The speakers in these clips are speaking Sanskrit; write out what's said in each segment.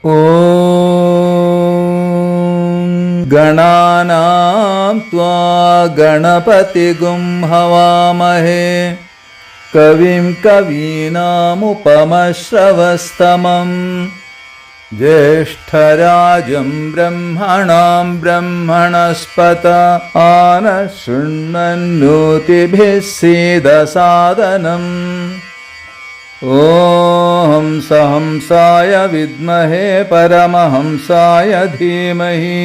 ॐ गणानां त्वा गणपतिगुं हवामहे कविं कवीनामुपमश्रवस्तमं ज्येष्ठराजं ब्रह्मणां ब्रह्मणस्पत आनशृण्वन्नोतिभिः सीदसादनम् ॐ सहंसाय विद्महे परमहंसाय धीमहि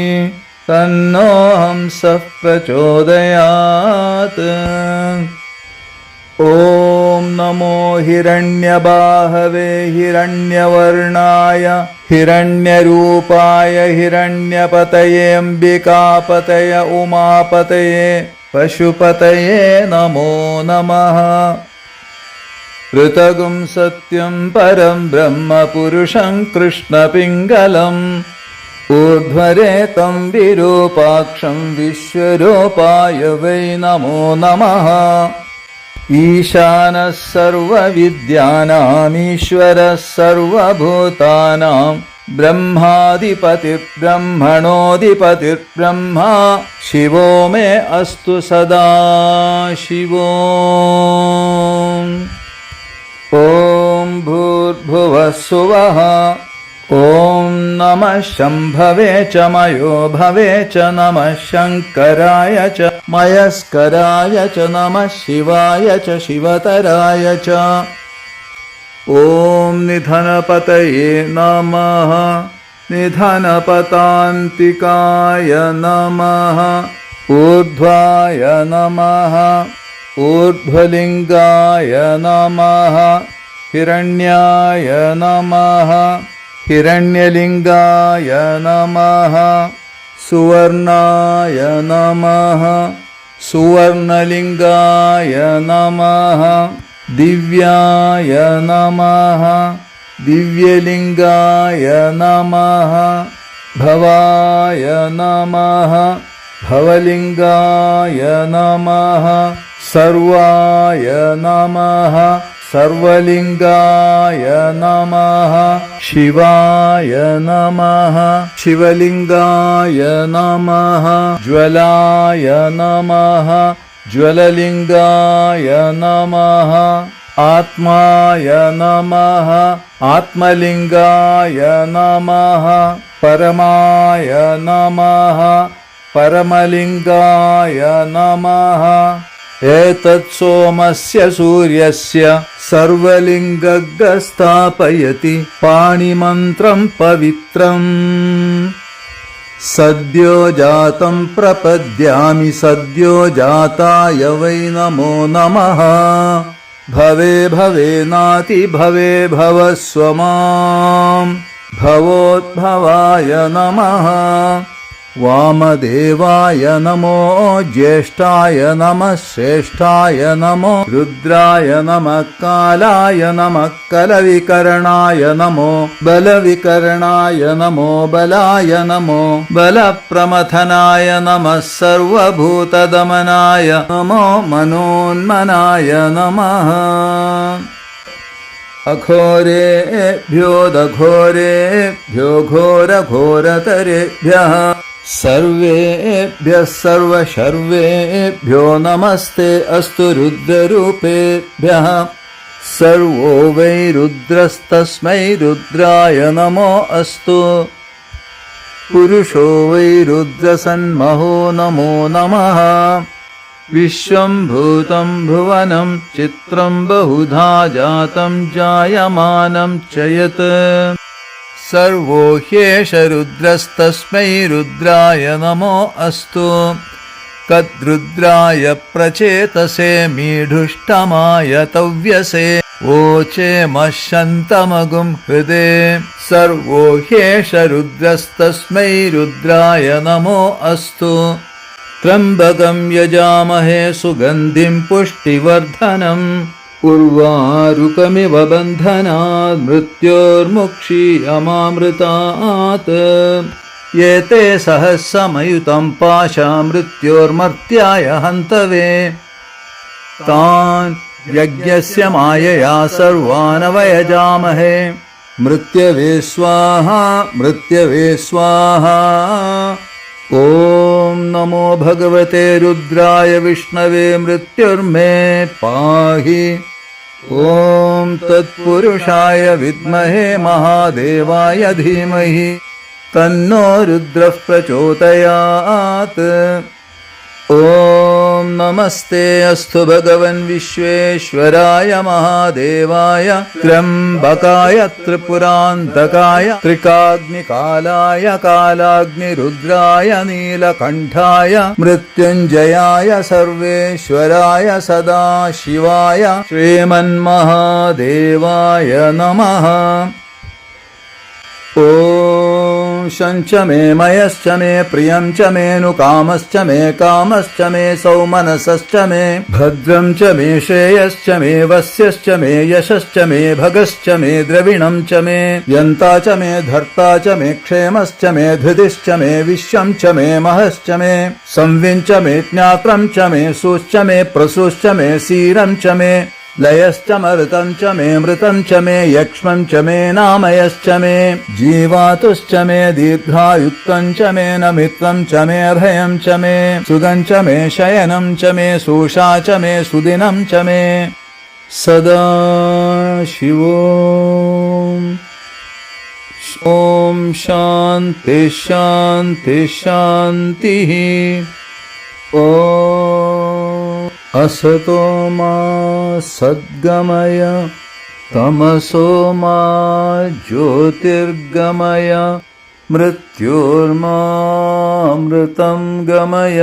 तन्नो हंसः प्रचोदयात्। ॐ नमो हिरण्यबाहवे हिरण्यवर्णाय हिरण्यरूपाय हिरण्यपतये अम्बिकापतये उमापतये पशुपतये नमो नमः। ऋतगुं सत्यं परं ब्रह्म पुरुषं कृष्णपिङ्गलम् ऊर्ध्वरेतं विरूपाक्षं विश्वरूपाय वै नमो नमः। ईशानः सर्वविद्यानामीश्वरः सर्वभूतानां ब्रह्माधिपतिर्ब्रह्मणोऽधिपतिर्ब्रह्मा शिवो मे अस्तु सदा शिवो। ॐ भूर्भुवः सुवः ॐ नमः शम्भवे च मयो भवे च नमः शङ्कराय च मयस्कराय च नमः शिवाय च शिवतराय च। ॐ निधनपतये नमः निधनपतान्तिकाय नमः ऊर्ध्वाय नमः ऊर्ध्वलिङ्गाय नमः हिरण्याय नमः हिरण्यलिङ्गाय नमः सुवर्णाय नमः सुवर्णलिङ्गाय नमः दिव्याय नमः दिव्यलिङ्गाय नमः भवाय नमः भवलिङ्गाय नमः सर्वाय नमः सर्वलिङ्गाय नमः शिवाय नमः शिवलिङ्गाय नमः ज्वलाय नमः ज्वललिङ्गाय नमः आत्माय नमः आत्मलिङ्गाय नमः परमाय नमः परमलिङ्गाय नमः। एतत् सोमस्य सूर्यस्य सर्वलिङ्गस्थापयति पाणिमन्त्रं पवित्रम् सद्यो जातं प्रपद्यामि सद्यो जाताय वै नमो नमः। भवे भवेनाति भवे भवस्व मां भवोद्भवाय नमः। वामदेवाय नमो ज्येष्ठाय नमः श्रेष्ठाय नमो रुद्राय नमः कालाय नमः कलविकरणाय नमो बलविकरणाय नमो बलाय नमो बलप्रमथनाय नमः सर्वभूतदमनाय नमो मनोन्मनाय नमः। अघोरेभ्यो दघोरेभ्यो घोरघोरतरेभ्यः सर्वेभ्यः सर्वशर्वेभ्यो नमस्ते अस्तु रुद्ररूपेभ्यः। सर्वो वै रुद्रस्तस्मै रुद्राय नमो अस्तु। पुरुषो वै रुद्रसन्महो नमो नमः। विश्वं भूतं भुवनं चित्रं बहुधा जातं जायमानं च यत् सर्वो ह्येष रुद्रस्तस्मै रुद्राय नमो अस्तु। कद्रुद्राय प्रचेतसे मीढुष्टमाय तव्यसे वोचे मशन्तमगुं हृदे सर्वो ह्येष रुद्रस्तस्मै रुद्राय नमो अस्तु। त्र्यम्बकं यजामहे सुगन्धिं पुष्टिवर्धनम् उर्वारुकमिव बन्धनात् मृत्योर्मुक्षीयमामृतात्। एते सहस्रमयुतं पाशा मृत्योर्मर्त्याय हन्तवे तान् यज्ञस्य मायया सर्वान् वयजामहे मृत्यवे स्वाहा मृत्यवे स्वाहा। ॐ नमो भगवते रुद्राय विष्णवे मृत्युर्मे पाहि। ॐ तत्पुरुषाय विद्महे महादेवाय धीमहि तन्नो रुद्रः प्रचोदयात्। ॐ नमस्ते अस्तु भगवन् विश्वेश्वराय महादेवाय त्र्यम्बकाय त्रिपुरान्तकाय त्रिकाग्निकालाय कालाग्निरुद्राय नीलकण्ठाय मृत्युञ्जयाय सर्वेश्वराय सदाशिवाय श्रीमन्महादेवाय नमः। ॐ शञ्च मे मयश्च मे प्रियं च मेऽनुकामश्च मे कामश्च मे सौमनसश्च मे भद्रं च मे श्रेयश्च मे वस्यश्च मे यशश्च मे भगश्च मे द्रविणं च मे यन्ता च मे धर्ता च मे क्षेमश्च मे धृतिश्च मे विश्वं च मे महश्च मे संविं च मे ज्ञात्रं च मे सुश्च मे प्रसूश्च मे सीरं च मे लयश्च मरुतं च मे मृतं च मे यक्ष्मं च मे नामयश्च मे जीवातुश्च मे दीर्घायुक्तं च मे नमित्वं च मे अर्हयं च मे सुदं च मे शयनं च मे सूषा च मे सुदिनं च मे सदा शिवो। ॐ शान्ति शान्ति शान्तिः। ॐ असतो मा सद्गमय तमसो मा ज्योतिर्गमय मृत्योर्मामृतं गमय।